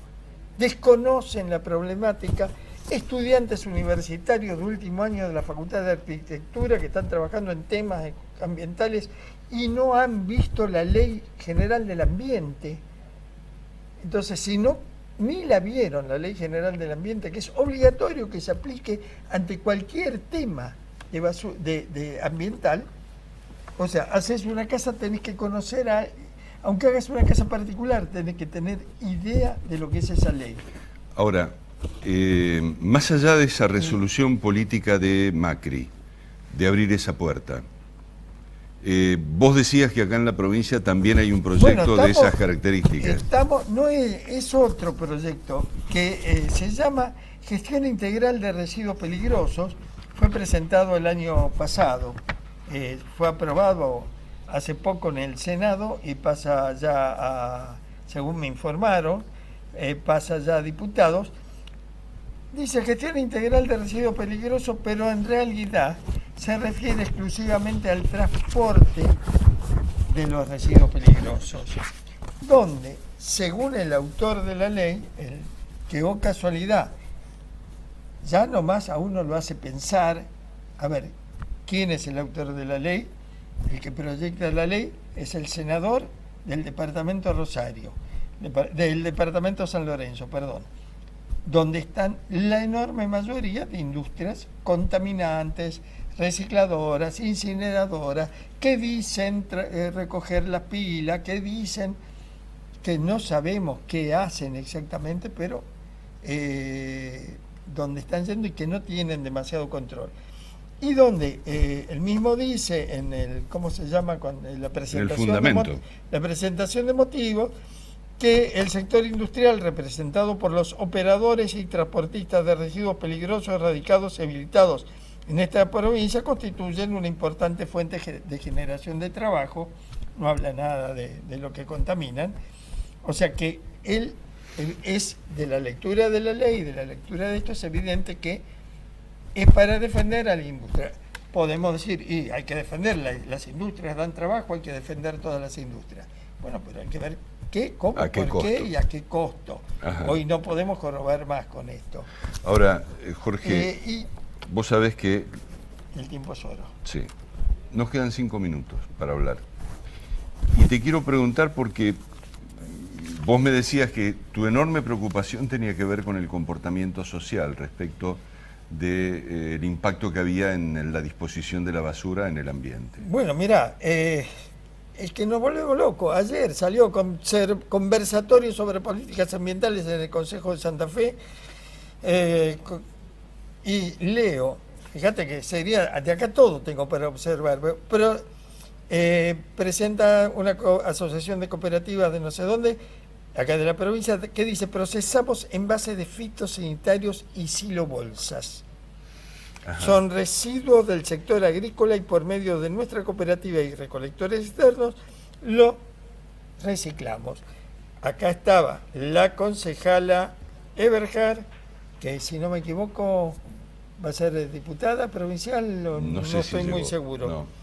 Speaker 13: desconocen la problemática. Estudiantes universitarios de último año de la Facultad de Arquitectura que están trabajando en temas ambientales y no han visto la Ley General del Ambiente. Entonces, si no, ni la vieron, la Ley General del Ambiente, que es obligatorio que se aplique ante cualquier tema de ambiental, O sea, haces una casa, tenés que conocer, aunque hagas una casa particular, tenés que tener idea de lo que es esa ley.
Speaker 1: Ahora, más allá de esa resolución política de Macri, de abrir esa puerta, vos decías que acá en la provincia también hay un proyecto de esas características.
Speaker 13: No es otro proyecto que se llama Gestión Integral de Residuos Peligrosos. Fue presentado el año pasado, fue aprobado hace poco en el Senado y pasa ya según me informaron, pasa ya a diputados. Dice Gestión Integral de Residuos Peligrosos, pero en realidad se refiere exclusivamente al transporte de los residuos peligrosos, donde, según el autor de la ley, que oh casualidad, ya nomás a uno lo hace pensar, a ver, ¿quién es el autor de la ley? El que proyecta la ley es el senador del departamento Rosario, del departamento San Lorenzo, perdón, donde están la enorme mayoría de industrias contaminantes, recicladoras, incineradoras, que dicen recoger la pila, que dicen que no sabemos qué hacen exactamente, pero donde están yendo y que no tienen demasiado control. Y donde él mismo dice en el, ¿cómo se llama? La presentación de motivos, que el sector industrial representado por los operadores y transportistas de residuos peligrosos radicados y habilitados en esta provincia constituyen una importante fuente de generación de trabajo, no habla nada de lo que contaminan, o sea que él es de la lectura de la ley, de la lectura de esto, es evidente que es para defender a la industria. Podemos decir, y hay que defender, las industrias dan trabajo, hay que defender todas las industrias. Bueno, pero hay que ver qué, cómo, por qué y a qué costo. Ajá. Hoy no podemos corroborar más con esto.
Speaker 1: Ahora, Jorge, vos sabés que...
Speaker 13: El tiempo es oro.
Speaker 1: Sí. Nos quedan 5 minutos para hablar. Y te quiero preguntar porque vos me decías que tu enorme preocupación tenía que ver con el comportamiento social respecto del impacto que había en la disposición de la basura en el ambiente.
Speaker 13: Bueno, mirá, es que nos volvemos locos. Ayer salió conversatorio sobre políticas ambientales en el Consejo de Santa Fe y leo, fíjate que sería, de acá todo tengo para observar, pero presenta una asociación de cooperativas de no sé dónde, acá de la provincia, que dice: procesamos envases de fitosanitarios y silobolsas. Ajá. Son residuos del sector agrícola y por medio de nuestra cooperativa y recolectores externos lo reciclamos. Acá estaba la concejala Eberhard, que si no me equivoco va a ser diputada provincial, no estoy muy seguro. No.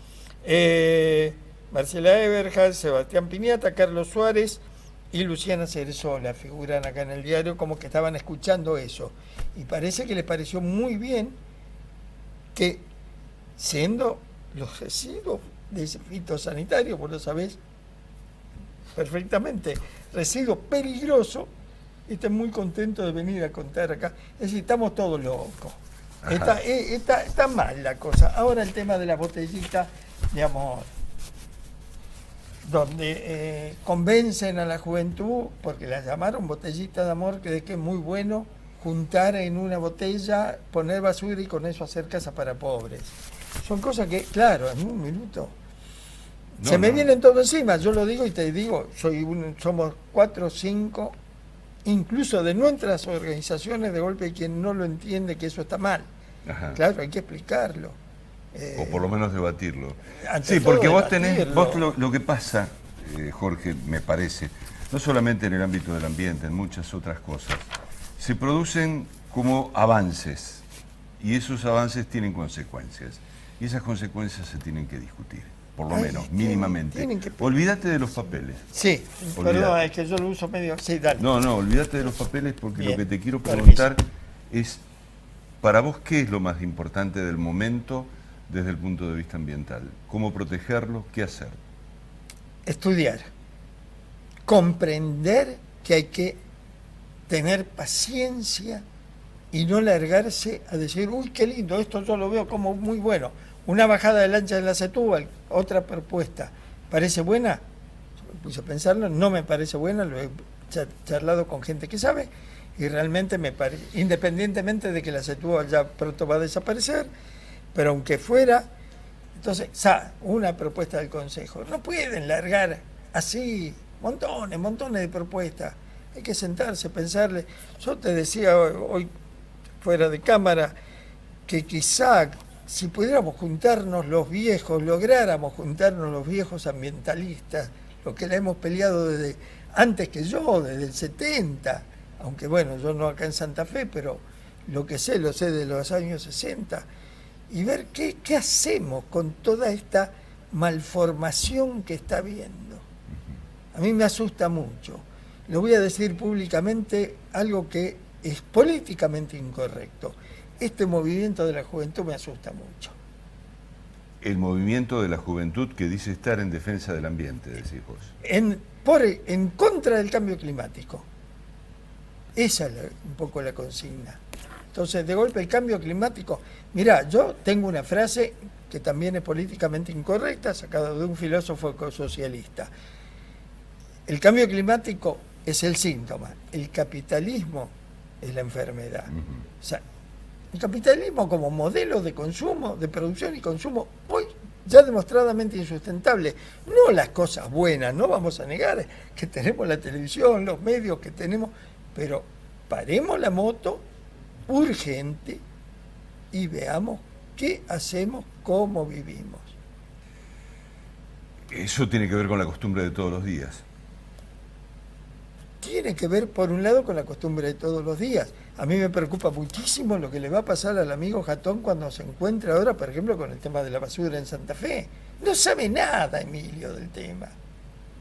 Speaker 13: Marcela Eberhard, Sebastián Piñata, Carlos Suárez y Luciana Cerezola figuran acá en el diario como que estaban escuchando eso. Y parece que les pareció muy bien que, siendo los residuos de ese fitosanitario, vos lo sabés perfectamente, residuo peligroso, estén muy contentos de venir a contar acá. Es decir, estamos todos locos. Está mal la cosa. Ahora el tema de la botellita de amor, donde convencen a la juventud, porque la llamaron botellita de amor, que es muy bueno juntar en una botella, poner basura y con eso hacer casa para pobres. Son cosas que, claro, en un minuto me vienen todo encima. Yo lo digo y te digo, somos 4 o 5, incluso de nuestras organizaciones, de golpe hay quien no lo entiende, que eso está mal. Ajá. Claro, hay que explicarlo.
Speaker 1: O por lo menos debatirlo. Sí, porque vos tenés, lo que pasa, Jorge, me parece, no solamente en el ámbito del ambiente, en muchas otras cosas, se producen como avances, y esos avances tienen consecuencias, y esas consecuencias se tienen que discutir, por lo menos, mínimamente. Olvídate de los papeles.
Speaker 13: Sí, perdón, es que yo lo uso medio... Sí, dale.
Speaker 1: No, olvídate de los papeles, porque bien, lo que te quiero preguntar es, para vos, ¿qué es lo más importante del momento desde el punto de vista ambiental? ¿Cómo protegerlo? ¿Qué hacer?
Speaker 13: Estudiar. Comprender que hay que tener paciencia y no largarse a decir: uy, qué lindo, esto yo lo veo como muy bueno. Una bajada del ancha de la Setúbal, otra propuesta. ¿Parece buena? Me puse a pensarlo, no me parece buena, lo he charlado con gente que sabe, y realmente me parece, independientemente de que la Setúbal ya pronto va a desaparecer, pero aunque fuera, entonces, una propuesta del Consejo. No pueden largar así montones de propuestas. Hay que sentarse, pensarle. Yo te decía hoy fuera de cámara que quizá si pudiéramos juntarnos los viejos, lográramos juntarnos los viejos ambientalistas, los que la hemos peleado desde antes que yo, desde el 70, aunque bueno, yo no acá en Santa Fe, pero lo sé de los años 60, y ver qué hacemos con toda esta malformación que está habiendo. A mí me asusta mucho. Le voy a decir públicamente algo que es políticamente incorrecto. Este movimiento de la juventud me asusta mucho.
Speaker 1: El movimiento de la juventud que dice estar en defensa del ambiente, decís vos.
Speaker 13: En contra del cambio climático. Esa es un poco la consigna. Entonces, de golpe, el cambio climático... Mirá, yo tengo una frase que también es políticamente incorrecta, sacada de un filósofo ecosocialista. El cambio climático es el síntoma, el capitalismo es la enfermedad. O sea, el capitalismo como modelo de consumo, de producción y consumo, hoy ya demostradamente insustentable. No las cosas buenas, no vamos a negar que tenemos la televisión, los medios que tenemos, pero paremos la moto urgente y veamos qué hacemos, cómo vivimos.
Speaker 1: Eso tiene que ver con la costumbre de todos los días.
Speaker 13: Tiene que ver, por un lado, con la costumbre de todos los días. A mí me preocupa muchísimo lo que le va a pasar al amigo Jatón cuando se encuentre ahora, por ejemplo, con el tema de la basura en Santa Fe. No sabe nada, Emilio, del tema.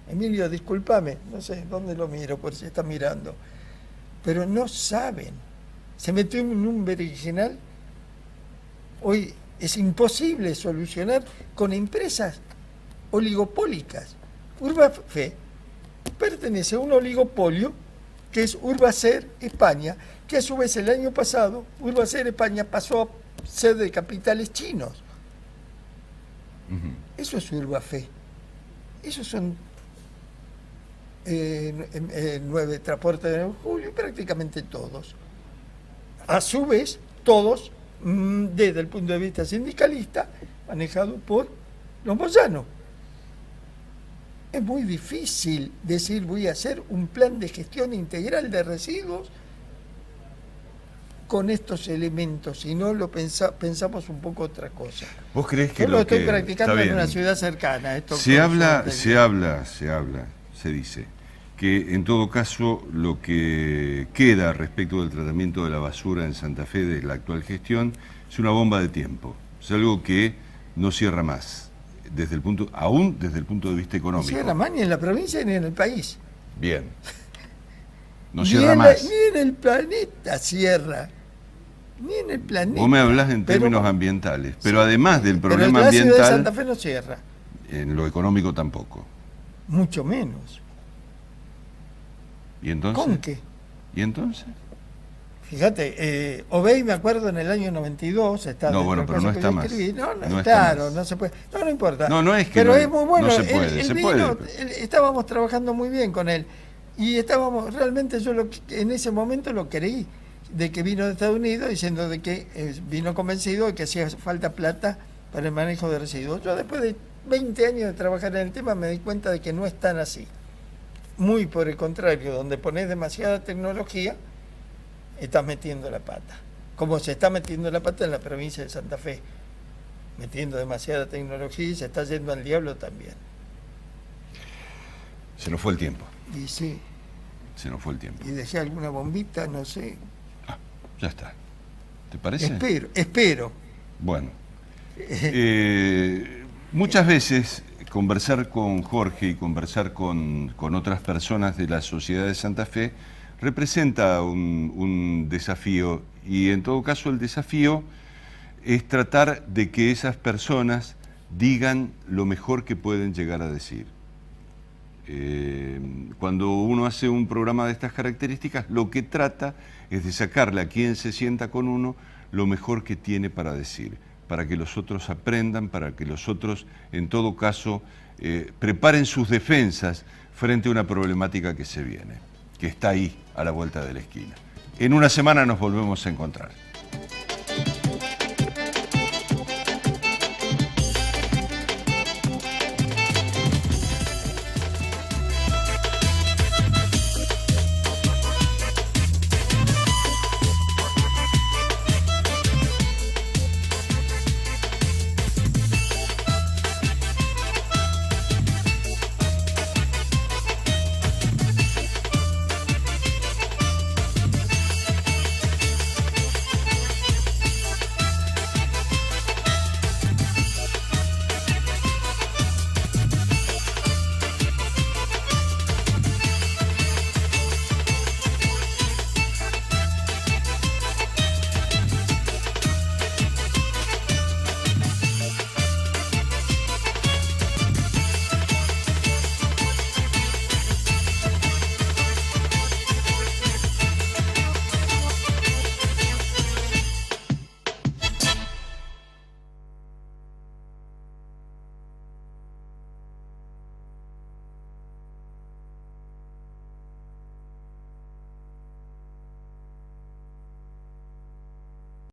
Speaker 13: Emilio, discúlpame, no sé dónde lo miro, por si está mirando. Pero no saben. Se metió en un berenjenal. Hoy es imposible solucionar con empresas oligopólicas. Urbafe pertenece a un oligopolio que es Urbacer España, que a su vez el año pasado Urbacer España pasó a ser de capitales chinos. Eso es Urbafe. Esos son 9 transportes de Julio, prácticamente todos. A su vez, todos, desde el punto de vista sindicalista, manejados por los Moyanos. Es muy difícil decir voy a hacer un plan de gestión integral de residuos con estos elementos, si no lo pensamos un poco otra cosa.
Speaker 1: ¿Vos creés que
Speaker 13: yo lo estoy practicando en una ciudad cercana?
Speaker 1: Se dice que en todo caso lo que queda respecto del tratamiento de la basura en Santa Fe de la actual gestión es una bomba de tiempo, es algo que no cierra más. Aún desde el punto de vista económico.
Speaker 13: No cierra más ni en la provincia ni en el país.
Speaker 1: Bien. No cierra más.
Speaker 13: Ni en el planeta cierra. Ni en el planeta.
Speaker 1: Vos me hablás en términos ambientales, pero además del problema
Speaker 13: la
Speaker 1: ambiental...
Speaker 13: ciudad de Santa Fe no cierra.
Speaker 1: En lo económico tampoco.
Speaker 13: Mucho menos.
Speaker 1: ¿Y entonces?
Speaker 13: ¿Con qué?
Speaker 1: ¿Y entonces?
Speaker 13: Fíjate, Obey, me acuerdo, en el año 92, está...
Speaker 1: No, bueno, pero no está más.
Speaker 13: No, claro, no se puede. No importa.
Speaker 1: No es que
Speaker 13: pero
Speaker 1: no,
Speaker 13: es muy bueno.
Speaker 1: No se puede,
Speaker 13: él vino, estábamos trabajando muy bien con él. Y realmente yo en ese momento lo creí, de que vino de Estados Unidos, diciendo de que vino convencido de que hacía falta plata para el manejo de residuos. Yo después de 20 años de trabajar en el tema me di cuenta de que no es tan así. Muy por el contrario, donde pones demasiada tecnología, estás metiendo la pata, como se está metiendo la pata en la provincia de Santa Fe, metiendo demasiada tecnología y se está yendo al diablo también.
Speaker 1: Se nos fue el tiempo.
Speaker 13: Y sí.
Speaker 1: Se nos fue el tiempo.
Speaker 13: Y dejé alguna bombita, no sé.
Speaker 1: Ya está. ¿Te parece?
Speaker 13: Espero.
Speaker 1: Bueno. Muchas veces conversar con Jorge y conversar con otras personas de la sociedad de Santa Fe representa un desafío, y en todo caso el desafío es tratar de que esas personas digan lo mejor que pueden llegar a decir. Cuando uno hace un programa de estas características, lo que trata es de sacarle a quien se sienta con uno lo mejor que tiene para decir. para que los otros aprendan, para que los otros, en todo caso, preparen sus defensas frente a una problemática que se viene, que está ahí, a la vuelta de la esquina. En una semana nos volvemos a encontrar.